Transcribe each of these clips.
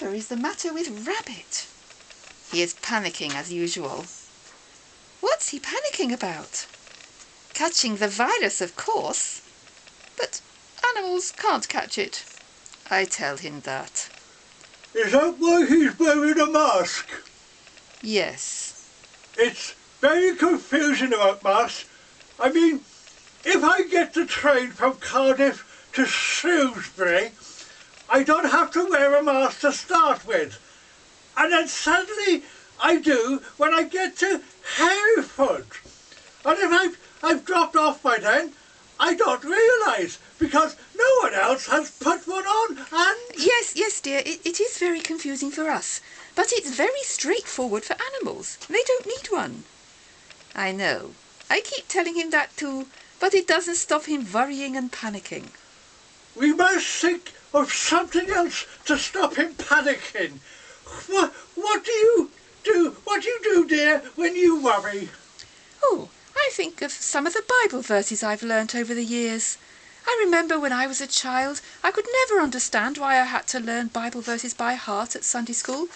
whatever is the matter with Rabbit? He is panicking as usual. What's he panicking about? Catching the virus, of course. But animals can't catch it. I tell him that. Is that why he's wearing a mask? Yes. It's very confusing about masks. I mean, if I get the train from Cardiff to Shrewsbury, I don't have to wear a mask to start with. And then suddenly I do when I get to Hereford. And if I've dropped off by then, I don't realise, because no one else has put one on and... Yes, dear, it is very confusing for us. But it's very straightforward for animals. They don't need one. I know. I keep telling him that too, but it doesn't stop him worrying and panicking. We must think of something else to stop him panicking. What do you do, dear, when you worry? Oh, I think of some of the Bible verses I've learnt over the years. I remember when I was a child, I could never understand why I had to learn Bible verses by heart at Sunday school.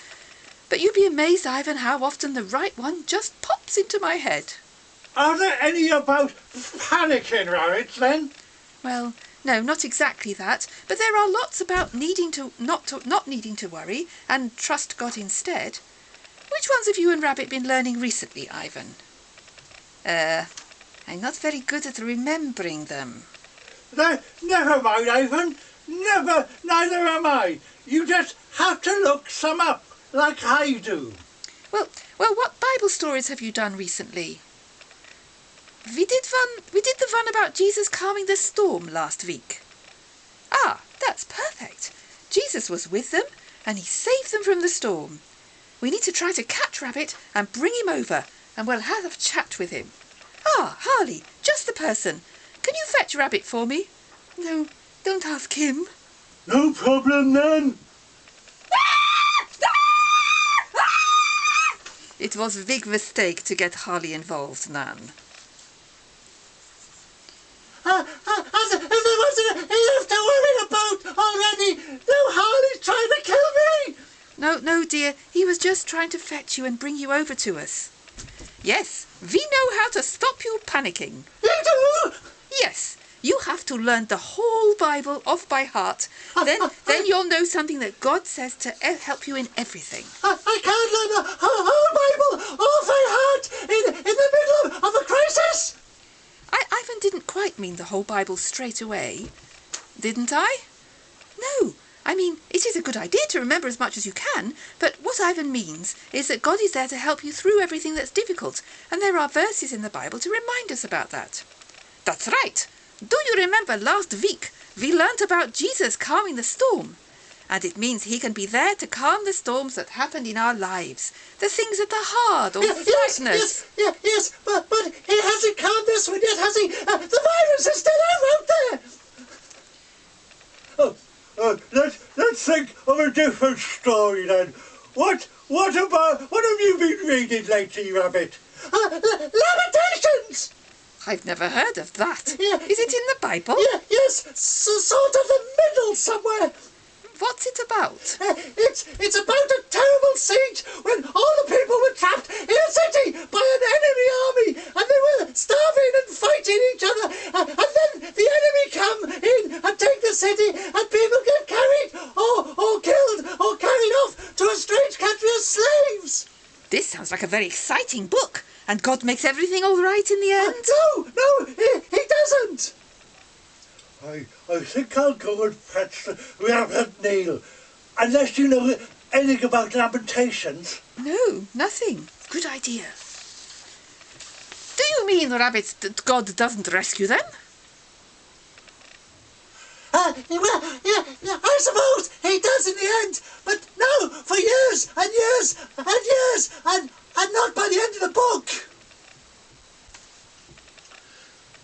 But you'd be amazed, Ivan, how often the right one just pops into my head. Are there any about panicking, Rabbits, then? Well, no, not exactly that, but there are lots about not needing to worry and trust God instead. Which ones have you and Rabbit been learning recently, Ivan? I'm not very good at remembering them. Never mind, Ivan. Neither am I. You just have to look some up, like I do. Well, what Bible stories have you done recently? We did the one about Jesus calming the storm last week. Ah, that's perfect. Jesus was with them and he saved them from the storm. We need to try to catch Rabbit and bring him over, and we'll have a chat with him. Ah, Harley, just the person. Can you fetch Rabbit for me? No, don't ask him. No problem, then. It was a big mistake to get Harley involved, Nan. There wasn't enough to worry about already. Now Harley's trying to kill me. No, dear. He was just trying to fetch you and bring you over to us. Yes, we know how to stop you panicking. You do? Yes, you have to learn the whole Bible off by heart. Then you'll know something that God says to help you in everything. I can't learn the whole Bible off by heart in the middle of a crisis. Ivan didn't quite mean the whole Bible straight away. Didn't I? No. I mean, it is a good idea to remember as much as you can, but what Ivan means is that God is there to help you through everything that's difficult, and there are verses in the Bible to remind us about that. That's right. Do you remember last week we learnt about Jesus calming the storm? And it means he can be there to calm the storms that happen in our lives, the things that are hard or frighten us. Yes, but he hasn't calmed this one yet, has he? The virus is still out there. Let's think of a different story then. What have you been reading lately, Rabbit? Lamentations! I've never heard of that. Yeah. Is it in the Bible? Yes, sort of the middle somewhere. What's it about? It's about a terrible siege when all the people were trapped in a city by an enemy army, and they were starving and fighting each other, and then the enemy come in and take the city, and people get carried or killed or carried off to a strange country as slaves. This sounds like a very exciting book, and God makes everything all right in the end. No, he doesn't. I think I'll go and fetch the Reverend Neil, unless you know anything about lamentations. No, nothing. Good idea. Do you mean, Rabbits, that God doesn't rescue them? Well, yeah, I suppose he does in the end, but no, for years and years and years, and not by the end of the book.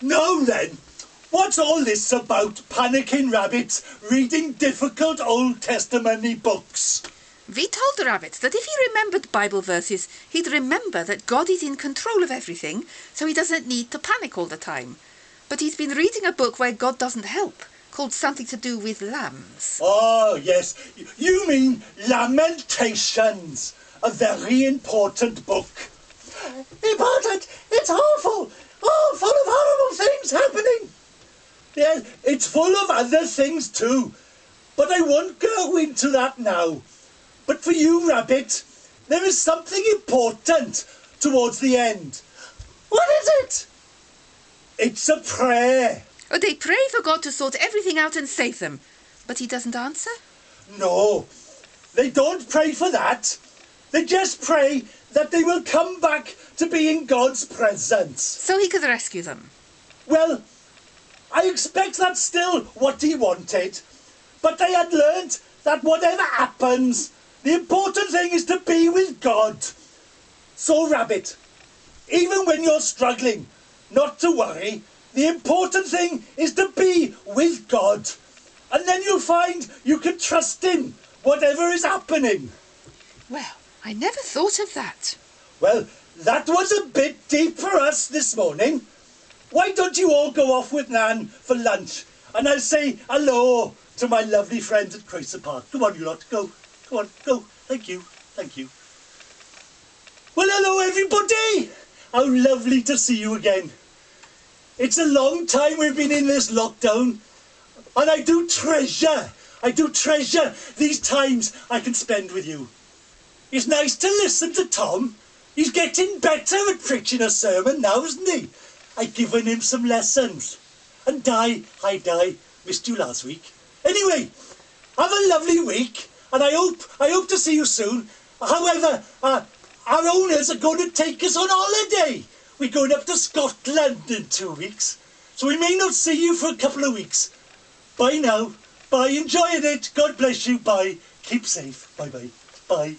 No, then. What's all this about panicking rabbits reading difficult Old Testament-y books? We told the rabbit that if he remembered Bible verses, he'd remember that God is in control of everything, so he doesn't need to panic all the time. But he's been reading a book where God doesn't help, called something to do with lambs. Oh, yes. You mean Lamentations, a very important book. Important? It's awful. Oh, full of horrible things happening. Yeah, it's full of other things too. But I won't go into that now. But for you, Rabbit, there is something important towards the end. What is it? It's a prayer. Oh, they pray for God to sort everything out and save them. But he doesn't answer? No, they don't pray for that. They just pray that they will come back to be in God's presence. So he could rescue them. Well, I expect that's still what he wanted. But they had learnt that whatever happens, the important thing is to be with God. So, Rabbit, even when you're struggling, not to worry. The important thing is to be with God. And then you'll find you can trust him, whatever is happening. Well, I never thought of that. Well, that was a bit deep for us this morning. Why don't you all go off with Nan for lunch? And I'll say hello to my lovely friends at Croes-y-Parc. Come on, you lot, go. Come on, go. Thank you. Thank you. Well, hello, everybody. How lovely to see you again. It's a long time we've been in this lockdown. And I do treasure these times I can spend with you. It's nice to listen to Tom. He's getting better at preaching a sermon now, isn't he? I've given him some lessons. And Di, hi Di, missed you last week. Anyway, have a lovely week, and I hope to see you soon. However, our owners are going to take us on holiday. We're going up to Scotland in 2 weeks, so we may not see you for a couple of weeks. Bye now. Bye. Enjoying it. God bless you. Bye. Keep safe. Bye-bye. Bye.